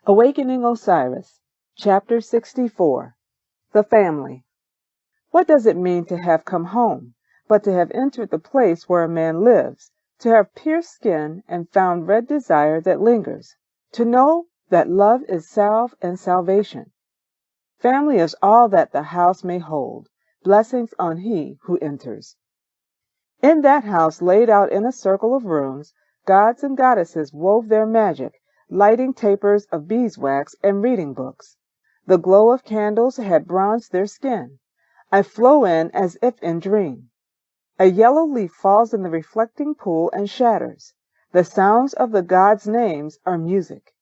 Awakening Osiris, Chapter 64. The Family. What does it mean to have come home, but to have entered the place where a man lives, to have pierced skin and found red desire that lingers, to know that love is salve and salvation? Family is all that the house may hold, blessings on he who enters. In that house laid out in a circle of rooms, gods and goddesses wove their magic, lighting tapers of beeswax and reading books. The glow of candles had bronzed their skin. I flow in as if in dream. A yellow leaf falls in the reflecting pool and shatters. The sounds of the gods' names are music.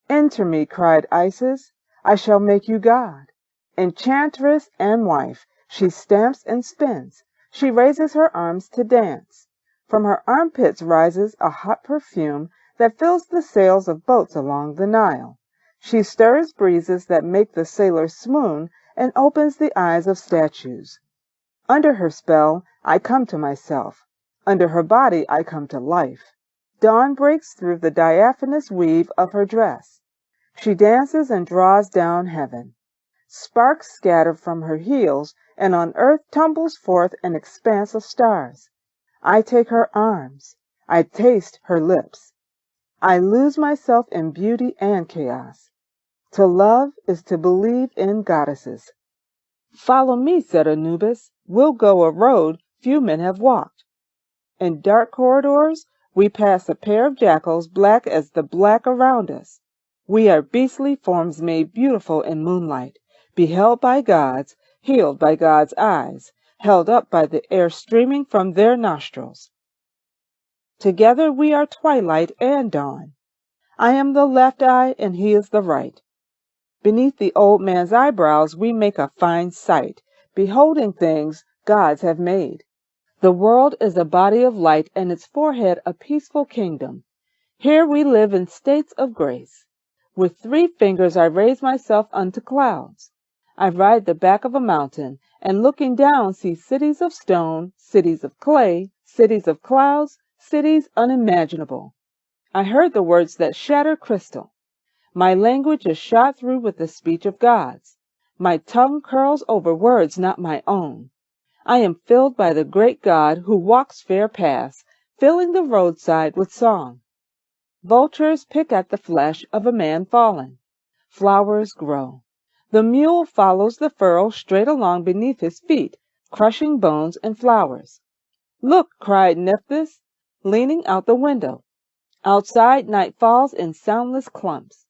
Enter me, cried Isis. I shall make you god. Enchantress and wife, she stamps and spins. She raises her arms to dance. From her armpits rises a hot perfume that fills the sails of boats along the Nile. She stirs breezes that make the sailors swoon and opens the eyes of statues. Under her spell, I come to myself. Under her body, I come to life. Dawn breaks through the diaphanous weave of her dress. She dances and draws down heaven. Sparks scatter from her heels, and on earth tumbles forth an expanse of stars. I take her arms. I taste her lips. I lose myself in beauty and chaos. To love is to believe in goddesses. Follow me, said Anubis. We'll go a road few men have walked. In dark corridors, we pass a pair of jackals black as the black around us. We are beastly forms made beautiful in moonlight, beheld by gods, healed by God's eyes, held up by the air streaming from their nostrils. Together we are twilight and dawn. I am the left eye and he is the right. Beneath the old man's eyebrows we make a fine sight, beholding things gods have made. The world is a body of light and its forehead a peaceful kingdom. Here we live in states of grace. With 3 fingers I raise myself unto clouds. I ride the back of a mountain, and looking down see cities of stone, cities of clay, cities of clouds, cities unimaginable. I heard the words that shatter crystal. My language is shot through with the speech of gods. My tongue curls over words not my own. I am filled by the great God who walks fair paths, filling the roadside with song. Vultures pick at the flesh of a man fallen. Flowers grow. The mule follows the furrow straight along beneath his feet, crushing bones and flowers. Look, cried Nephthys, leaning out the window. Outside night falls in soundless clumps.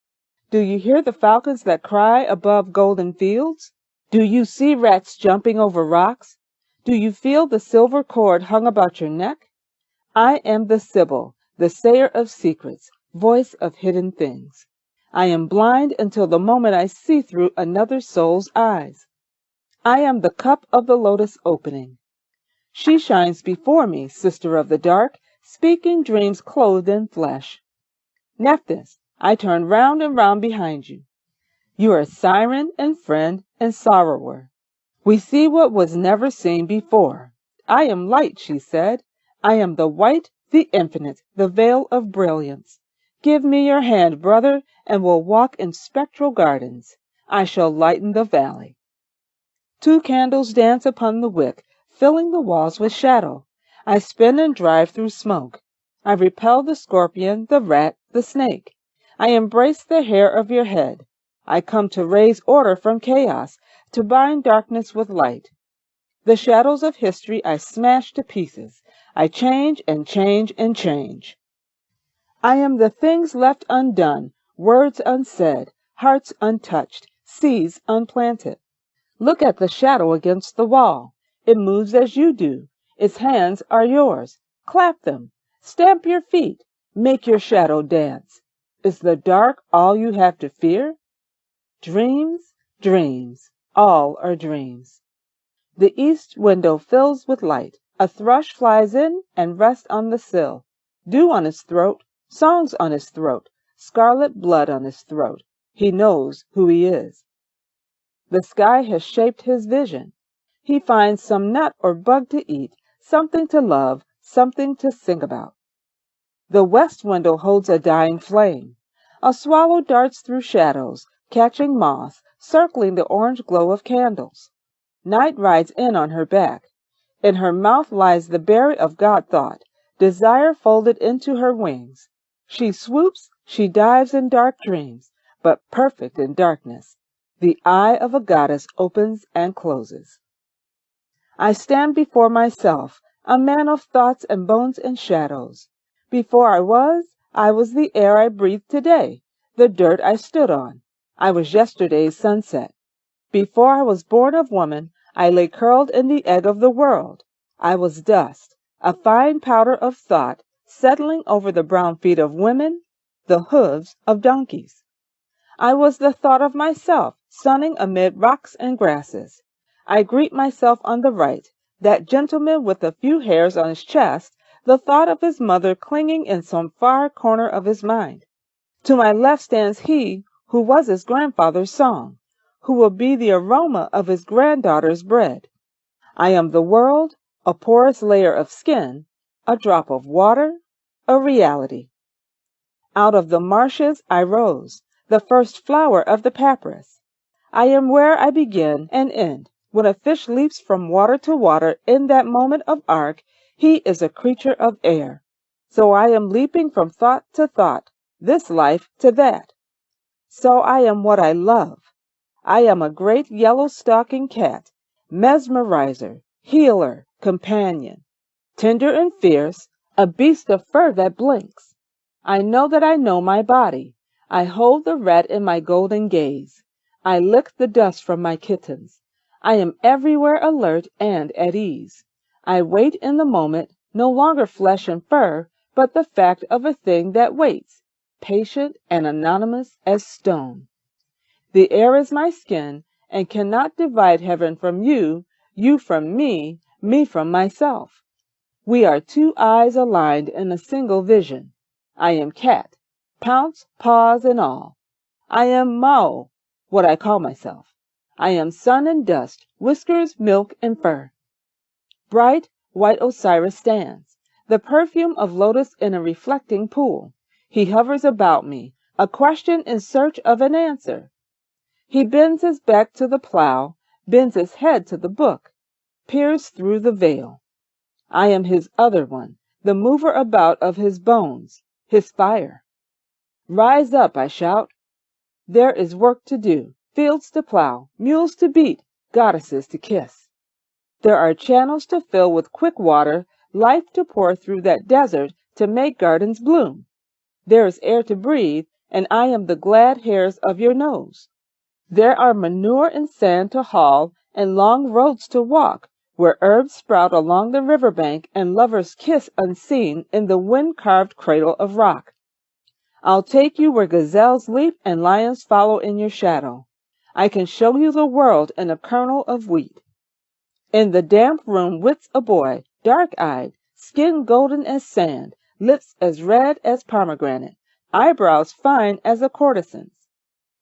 Do you hear the falcons that cry above golden fields? Do you see rats jumping over rocks? Do you feel the silver cord hung about your neck? I am the Sibyl, the sayer of secrets, voice of hidden things. I am blind until the moment I see through another soul's eyes. I am the cup of the lotus opening. She shines before me, sister of the dark, speaking dreams clothed in flesh. Nephthys, I turn round and round behind you. You are siren and friend and sorrower. We see what was never seen before. I am light, she said. I am the white, the infinite, the veil of brilliance. Give me your hand, brother, and we'll walk in spectral gardens. I shall lighten the valley. 2 candles dance upon the wick, filling the walls with shadow. I spin and drive through smoke. I repel the scorpion, the rat, the snake. I embrace the hair of your head. I come to raise order from chaos, to bind darkness with light. The shadows of history I smash to pieces. I change and change and change. I am the things left undone, words unsaid, hearts untouched, seeds unplanted. Look at the shadow against the wall. It moves as you do. Its hands are yours. Clap them. Stamp your feet. Make your shadow dance. Is the dark all you have to fear? Dreams, dreams, all are dreams. The east window fills with light. A thrush flies in and rests on the sill. Dew on his throat, songs on his throat, scarlet blood on his throat. He knows who he is. The sky has shaped his vision. He finds some nut or bug to eat, something to love, something to sing about. The west window holds a dying flame. A swallow darts through shadows, catching moths, circling the orange glow of candles. Night rides in on her back. In her mouth lies the berry of God thought, desire folded into her wings. She swoops, she dives in dark dreams, but perfect in darkness. The eye of a goddess opens and closes. I stand before myself, a man of thoughts and bones and shadows. Before I was the air I breathe today, the dirt I stood on. I was yesterday's sunset. Before I was born of woman, I lay curled in the egg of the world. I was dust, a fine powder of thought, settling over the brown feet of women, the hooves of donkeys. I was the thought of myself, sunning amid rocks and grasses. I greet myself on the right, that gentleman with a few hairs on his chest, the thought of his mother clinging in some far corner of his mind. To my left stands he who was his grandfather's song, who will be the aroma of his granddaughter's bread. I am the world, a porous layer of skin, a drop of water, a reality. Out of the marshes I rose, the first flower of the papyrus. I am where I begin and end. When a fish leaps from water to water in that moment of arc, he is a creature of air. So I am leaping from thought to thought, this life to that. So I am what I love. I am a great yellow-stalking cat, mesmerizer, healer, companion, tender and fierce, a beast of fur that blinks. I know that I know my body. I hold the rat in my golden gaze. I lick the dust from my kittens. I am everywhere alert and at ease. I wait in the moment, no longer flesh and fur, but the fact of a thing that waits, patient and anonymous as stone. The air is my skin, and cannot divide heaven from you from me from myself. We are two eyes aligned in a single vision. I am cat, pounce, paws, and all. I am Mao, what I call myself. I am sun and dust, whiskers, milk, and fur. Bright, white Osiris stands, the perfume of lotus in a reflecting pool. He hovers about me, a question in search of an answer. He bends his back to the plow, bends his head to the book, peers through the veil. I am his other one, the mover about of his bones, his fire. Rise up, I shout. There is work to do, fields to plow, mules to beat, goddesses to kiss. There are channels to fill with quick water, life to pour through that desert to make gardens bloom. There is air to breathe, and I am the glad hairs of your nose. There are manure and sand to haul, and long roads to walk, where herbs sprout along the riverbank and lovers kiss unseen in the wind-carved cradle of rock. I'll take you where gazelles leap and lions follow in your shadow. I can show you the world in a kernel of wheat. In the damp room waits a boy, dark-eyed, skin golden as sand, lips as red as pomegranate, eyebrows fine as a courtesan's.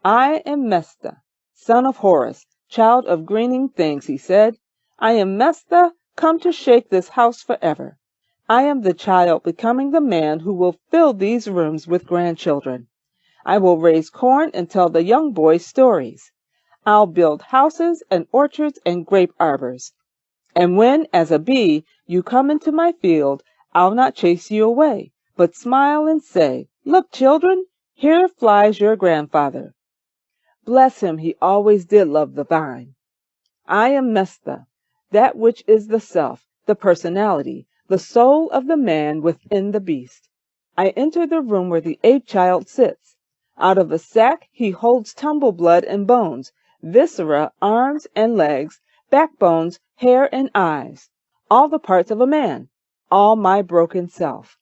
I am Mesta, son of Horus, child of greening things, he said. I am Mesta, come to shake this house forever. I am the child becoming the man who will fill these rooms with grandchildren. I will raise corn and tell the young boys stories. I'll build houses and orchards and grape arbors. And when, as a bee, you come into my field, I'll not chase you away, but smile and say, look, children, here flies your grandfather. Bless him, he always did love the vine. I am Mesta, that which is the self, the personality, the soul of the man within the beast. I enter the room where the ape child sits. Out of a sack he holds tumble blood and bones, viscera, arms and legs, backbones, hair and eyes, all the parts of a man, all my broken self.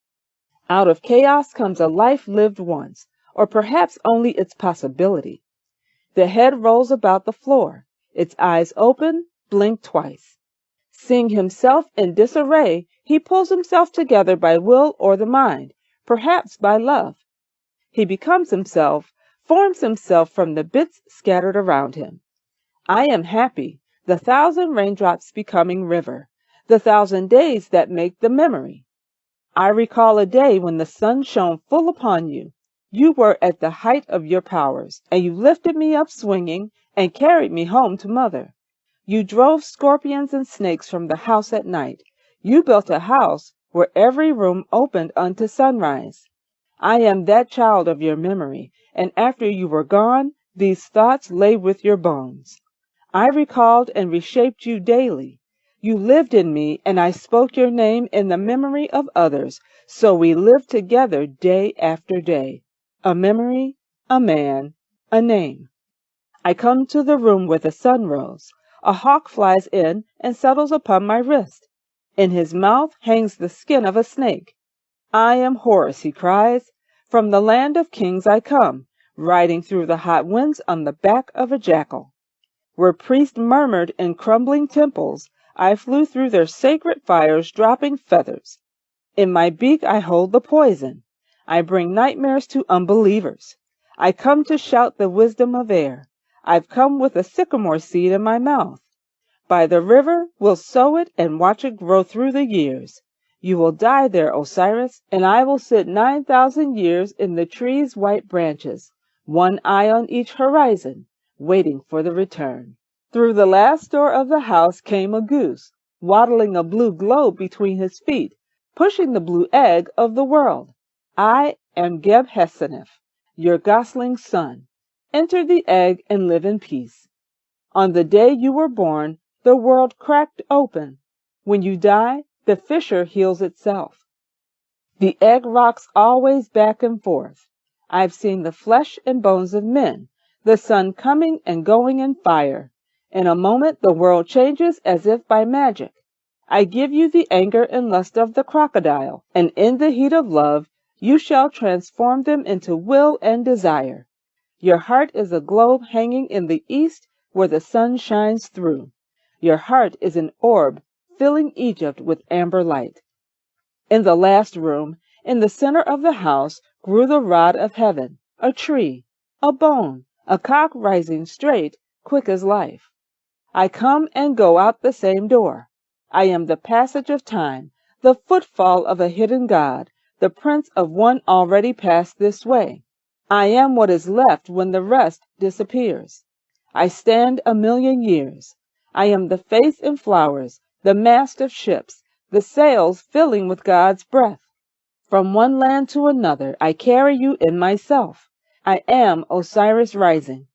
Out of chaos comes a life lived once, or perhaps only its possibility. The head rolls about the floor, its eyes open, blink twice. Seeing himself in disarray, he pulls himself together by will or the mind, perhaps by love. He becomes himself, forms himself from the bits scattered around him. I am happy, the 1,000 raindrops becoming river, the 1,000 days that make the memory. I recall a day when the sun shone full upon you. You were at the height of your powers, and you lifted me up swinging and carried me home to mother. You drove scorpions and snakes from the house at night. You built a house where every room opened unto sunrise. I am that child of your memory, and after you were gone, these thoughts lay with your bones. I recalled and reshaped you daily. You lived in me, and I spoke your name in the memory of others, so we lived together day after day. A memory, a man, a name. I come to the room where the sun rose. A hawk flies in and settles upon my wrist. In his mouth hangs the skin of a snake. I am Horus, he cries. From the land of kings I come, riding through the hot winds on the back of a jackal. Where priests murmured in crumbling temples, I flew through their sacred fires, dropping feathers. In my beak I hold the poison. I bring nightmares to unbelievers. I come to shout the wisdom of air. I've come with a sycamore seed in my mouth. By the river we'll sow it and watch it grow through the years. You will die there, Osiris, and I will sit 9,000 years in the tree's white branches, one eye on each horizon, waiting for the return. Through the last door of the house came a goose, waddling a blue globe between his feet, pushing the blue egg of the world. I am Geb Hessenif, your gosling's son. Enter the egg and live in peace. On the day you were born, the world cracked open. When you die, the fissure heals itself. The egg rocks always back and forth. I've seen the flesh and bones of men, the sun coming and going in fire. In a moment the world changes as if by magic. I give you the anger and lust of the crocodile, and in the heat of love you shall transform them into will and desire. Your heart is a globe hanging in the east where the sun shines through. Your heart is an orb filling Egypt with amber light. In the last room, in the center of the house, grew the rod of heaven, a tree, a bone, a cock rising straight, quick as life. I come and go out the same door. I am the passage of time, the footfall of a hidden god, the prince of one already passed this way. I am what is left when the rest disappears. I stand 1,000,000 years. I am the face in flowers, the mast of ships, the sails filling with God's breath. From one land to another I carry you in myself. I am Osiris rising.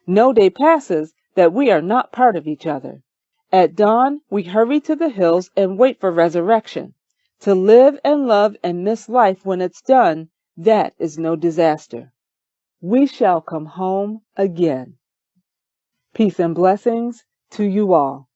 No day passes that we are not part of each other. At dawn we hurry to the hills and wait for resurrection. To live and love and miss life when it's done, that is no disaster. We shall come home again. Peace and blessings to you all.